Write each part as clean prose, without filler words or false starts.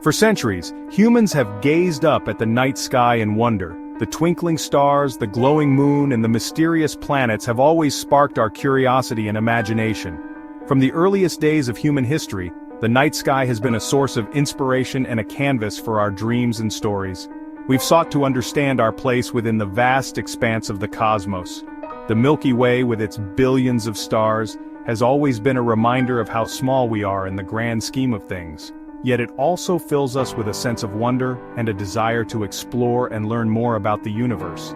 For centuries, humans have gazed up at the night sky in wonder. The twinkling stars, the glowing moon, and the mysterious planets have always sparked our curiosity and imagination. From the earliest days of human history, the night sky has been a source of inspiration and a canvas for our dreams and stories. We've sought to understand our place within the vast expanse of the cosmos. The Milky Way, with its billions of stars, has always been a reminder of how small we are in the grand scheme of things. Yet it also fills us with a sense of wonder and a desire to explore and learn more about the universe.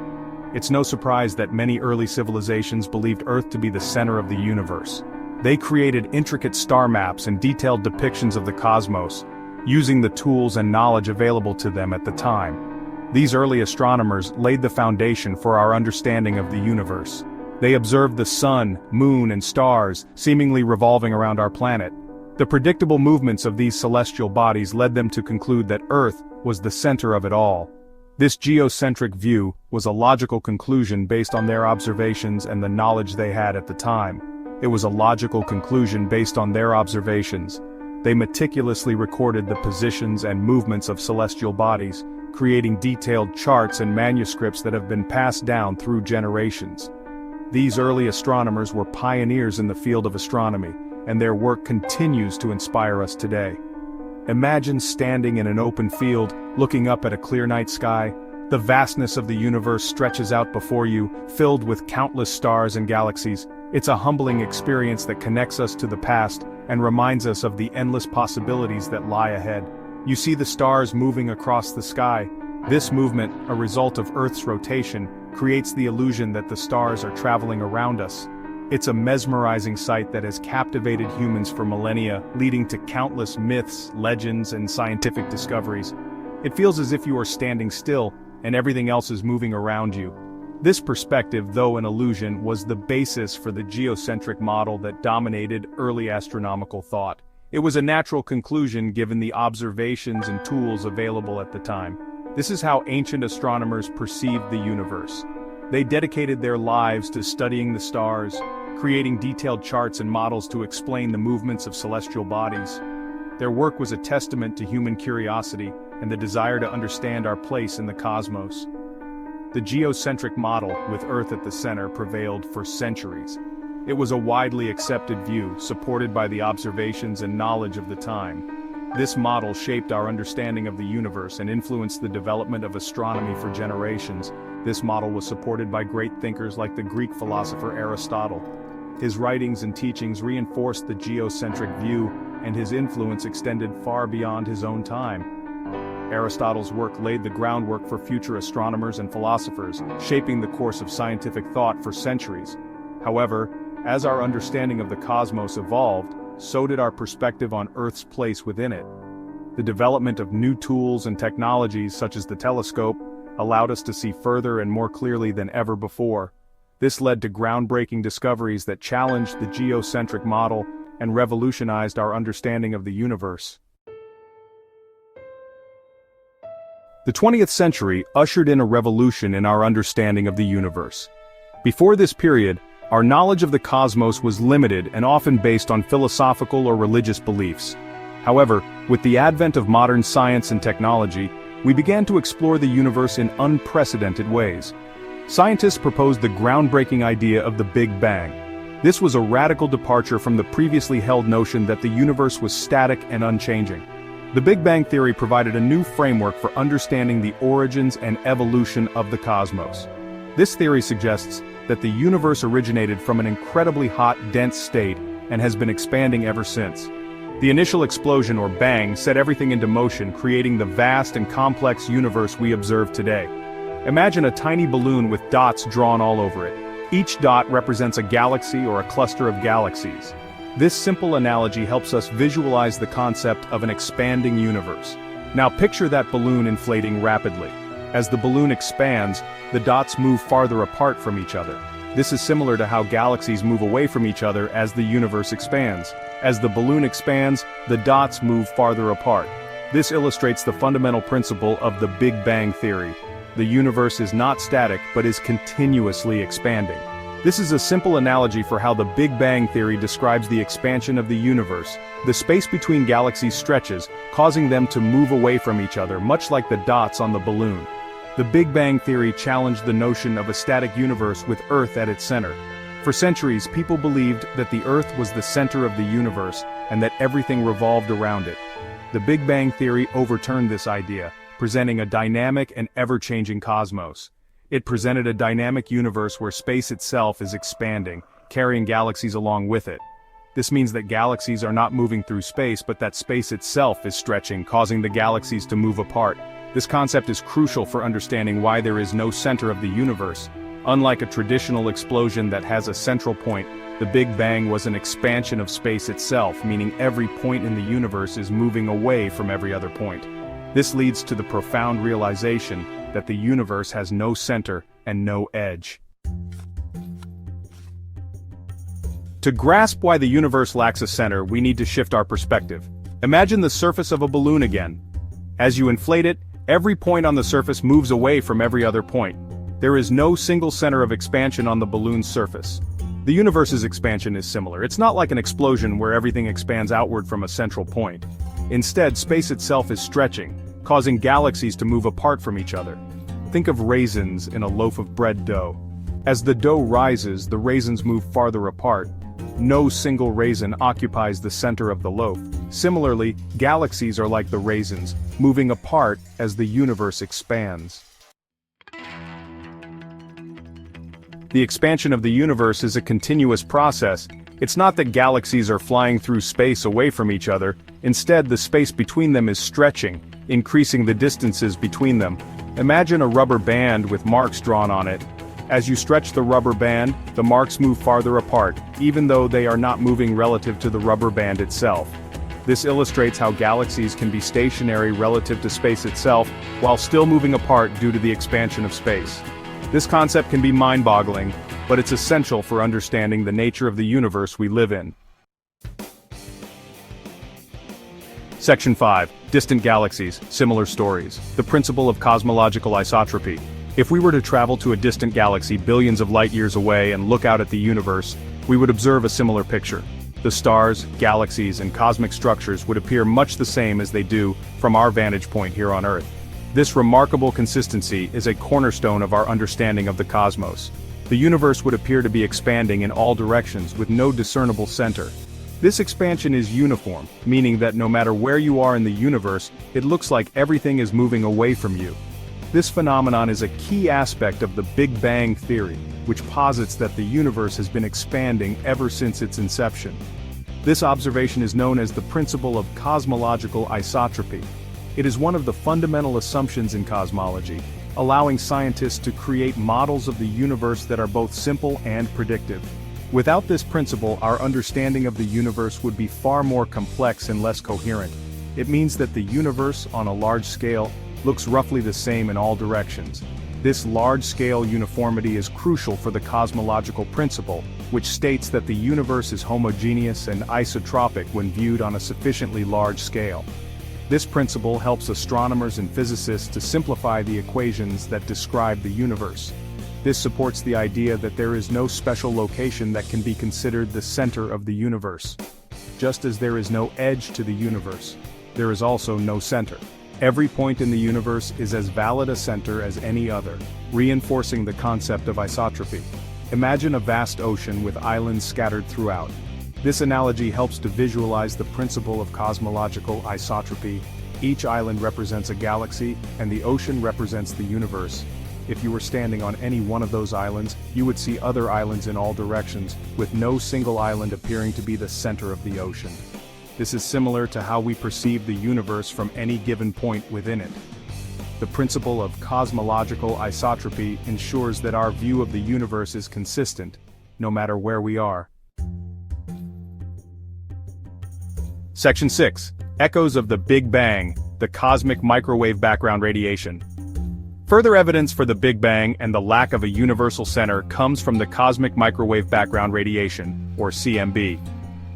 It's no surprise that many early civilizations believed Earth to be the center of the universe. They created intricate star maps and detailed depictions of the cosmos, using the tools and knowledge available to them at the time. These early astronomers laid the foundation for our understanding of the universe. They observed the sun, moon, and stars, seemingly revolving around our planet. The predictable movements of these celestial bodies led them to conclude that Earth was the center of it all. This geocentric view was a logical conclusion based on their observations and the knowledge they had at the time. It was a logical conclusion based on their observations. They meticulously recorded the positions and movements of celestial bodies, creating detailed charts and manuscripts that have been passed down through generations. These early astronomers were pioneers in the field of astronomy, and their work continues to inspire us today. Imagine standing in an open field, looking up at a clear night sky. The vastness of the universe stretches out before you, filled with countless stars and galaxies. It's a humbling experience that connects us to the past and reminds us of the endless possibilities that lie ahead. You see the stars moving across the sky. This movement, a result of Earth's rotation, creates the illusion that the stars are traveling around us. It's a mesmerizing sight that has captivated humans for millennia, leading to countless myths, legends, and scientific discoveries. It feels as if you are standing still, and everything else is moving around you. This perspective, though an illusion, was the basis for the geocentric model that dominated early astronomical thought. It was a natural conclusion given the observations and tools available at the time. This is how ancient astronomers perceived the universe. They dedicated their lives to studying the stars, creating detailed charts and models to explain the movements of celestial bodies. Their work was a testament to human curiosity and the desire to understand our place in the cosmos. The geocentric model, with Earth at the center, prevailed for centuries. It was a widely accepted view, supported by the observations and knowledge of the time. This model shaped our understanding of the universe and influenced the development of astronomy for generations. This model was supported by great thinkers like the Greek philosopher Aristotle. His writings and teachings reinforced the geocentric view, and his influence extended far beyond his own time. Aristotle's work laid the groundwork for future astronomers and philosophers, shaping the course of scientific thought for centuries. However, as our understanding of the cosmos evolved, so did our perspective on Earth's place within it. The development of new tools and technologies such as the telescope allowed us to see further and more clearly than ever before. This led to groundbreaking discoveries that challenged the geocentric model and revolutionized our understanding of the universe. The 20th century ushered in a revolution in our understanding of the universe. Before this period, our knowledge of the cosmos was limited and often based on philosophical or religious beliefs. However, with the advent of modern science and technology, we began to explore the universe in unprecedented ways. Scientists proposed the groundbreaking idea of the Big Bang. This was a radical departure from the previously held notion that the universe was static and unchanging. The Big Bang theory provided a new framework for understanding the origins and evolution of the cosmos. This theory suggests that the universe originated from an incredibly hot, dense state and has been expanding ever since. The initial explosion or bang set everything into motion, creating the vast and complex universe we observe today. Imagine a tiny balloon with dots drawn all over it. Each dot represents a galaxy or a cluster of galaxies. This simple analogy helps us visualize the concept of an expanding universe. Now picture that balloon inflating rapidly. As the balloon expands, the dots move farther apart from each other. This is similar to how galaxies move away from each other as the universe expands. As the balloon expands, the dots move farther apart. This illustrates the fundamental principle of the Big Bang theory. The universe is not static but is continuously expanding. This is a simple analogy for how the Big Bang Theory describes the expansion of the universe. The space between galaxies stretches, causing them to move away from each other, much like the dots on the balloon. The Big Bang Theory challenged the notion of a static universe with Earth at its center. For centuries, people believed that the Earth was the center of the universe, and that everything revolved around it. The Big Bang Theory overturned this idea, presenting a dynamic and ever-changing cosmos. It presented a dynamic universe where space itself is expanding, carrying galaxies along with it. This means that galaxies are not moving through space, but that space itself is stretching, causing the galaxies to move apart. This concept is crucial for understanding why there is no center of the universe. Unlike a traditional explosion that has a central point, the Big Bang was an expansion of space itself, meaning every point in the universe is moving away from every other point. This leads to the profound realization that the universe has no center and no edge. To grasp why the universe lacks a center, we need to shift our perspective. Imagine the surface of a balloon again. As you inflate it, every point on the surface moves away from every other point. There is no single center of expansion on the balloon's surface. The universe's expansion is similar. It's not like an explosion where everything expands outward from a central point. Instead, space itself is stretching, causing galaxies to move apart from each other. Think of raisins in a loaf of bread dough. As the dough rises, the raisins move farther apart. No single raisin occupies the center of the loaf. Similarly, galaxies are like the raisins, moving apart as the universe expands. The expansion of the universe is a continuous process. It's not that galaxies are flying through space away from each other. Instead, the space between them is stretching, increasing the distances between them. Imagine a rubber band with marks drawn on it. As you stretch the rubber band, the marks move farther apart, even though they are not moving relative to the rubber band itself. This illustrates how galaxies can be stationary relative to space itself, while still moving apart due to the expansion of space. This concept can be mind-boggling, but it's essential for understanding the nature of the universe we live in. Section 5. Distant galaxies, similar stories. The principle of cosmological isotropy. If we were to travel to a distant galaxy billions of light years away and look out at the universe, we would observe a similar picture. The stars, galaxies, and cosmic structures would appear much the same as they do from our vantage point here on Earth. This remarkable consistency is a cornerstone of our understanding of the cosmos. The universe would appear to be expanding in all directions with no discernible center. This expansion is uniform, meaning that no matter where you are in the universe, it looks like everything is moving away from you. This phenomenon is a key aspect of the Big Bang Theory, which posits that the universe has been expanding ever since its inception. This observation is known as the principle of cosmological isotropy. It is one of the fundamental assumptions in cosmology, allowing scientists to create models of the universe that are both simple and predictive. Without this principle, our understanding of the universe would be far more complex and less coherent. It means that the universe, on a large scale, looks roughly the same in all directions. This large-scale uniformity is crucial for the cosmological principle, which states that the universe is homogeneous and isotropic when viewed on a sufficiently large scale. This principle helps astronomers and physicists to simplify the equations that describe the universe. This supports the idea that there is no special location that can be considered the center of the universe. Just as there is no edge to the universe, there is also no center. Every point in the universe is as valid a center as any other, reinforcing the concept of isotropy. Imagine a vast ocean with islands scattered throughout. This analogy helps to visualize the principle of cosmological isotropy. Each island represents a galaxy, and the ocean represents the universe. If you were standing on any one of those islands, you would see other islands in all directions, with no single island appearing to be the center of the ocean. This is similar to how we perceive the universe from any given point within it. The principle of cosmological isotropy ensures that our view of the universe is consistent, no matter where we are. Section 6. Echoes of the Big Bang, the cosmic microwave background radiation. Further evidence for the Big Bang and the lack of a universal center comes from the cosmic microwave background radiation, or CMB.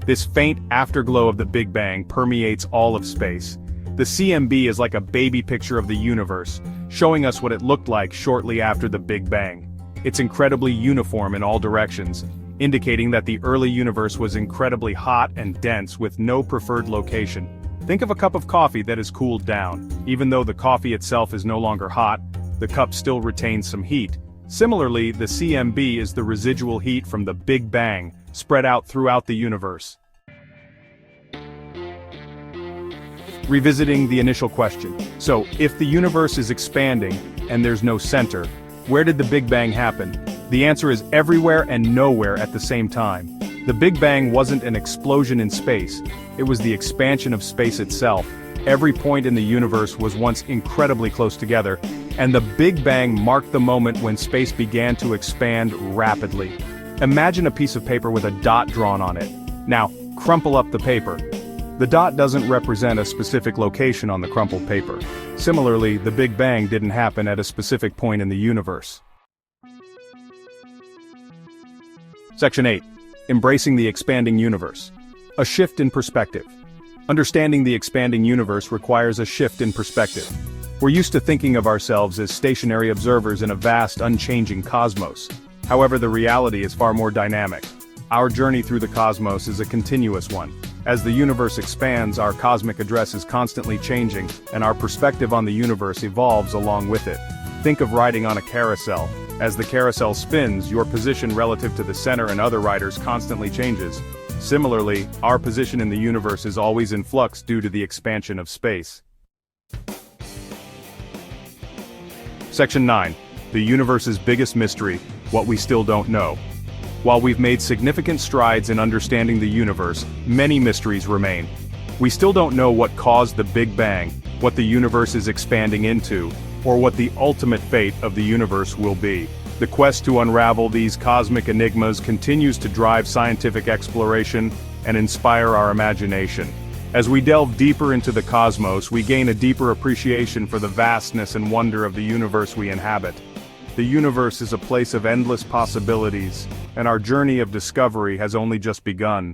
This faint afterglow of the Big Bang permeates all of space. The CMB is like a baby picture of the universe, showing us what it looked like shortly after the Big Bang. It's incredibly uniform in all directions, indicating that the early universe was incredibly hot and dense with no preferred location. Think of a cup of coffee that is cooled down. Even though the coffee itself is no longer hot, the cup still retains some heat. Similarly, the CMB is the residual heat from the Big Bang, spread out throughout the universe. Revisiting the initial question. So, if the universe is expanding, and there's no center, where did the Big Bang happen? The answer is everywhere and nowhere at the same time. The Big Bang wasn't an explosion in space, it was the expansion of space itself. Every point in the universe was once incredibly close together, and the Big Bang marked the moment when space began to expand rapidly. Imagine a piece of paper with a dot drawn on it. Now, crumple up the paper. The dot doesn't represent a specific location on the crumpled paper. Similarly, the Big Bang didn't happen at a specific point in the universe. Section 8. Embracing the expanding universe. A shift in perspective. Understanding the expanding universe requires a shift in perspective. We're used to thinking of ourselves as stationary observers in a vast, unchanging cosmos. However, the reality is far more dynamic. Our journey through the cosmos is a continuous one. As the universe expands, our cosmic address is constantly changing, and our perspective on the universe evolves along with it. Think of riding on a carousel. As the carousel spins, your position relative to the center and other riders constantly changes. Similarly, our position in the universe is always in flux due to the expansion of space. Section 9. The universe's biggest mystery, what we still don't know. While we've made significant strides in understanding the universe, many mysteries remain. We still don't know what caused the Big Bang, what the universe is expanding into, or what the ultimate fate of the universe will be. The quest to unravel these cosmic enigmas continues to drive scientific exploration and inspire our imagination. As we delve deeper into the cosmos, we gain a deeper appreciation for the vastness and wonder of the universe we inhabit. The universe is a place of endless possibilities, and our journey of discovery has only just begun.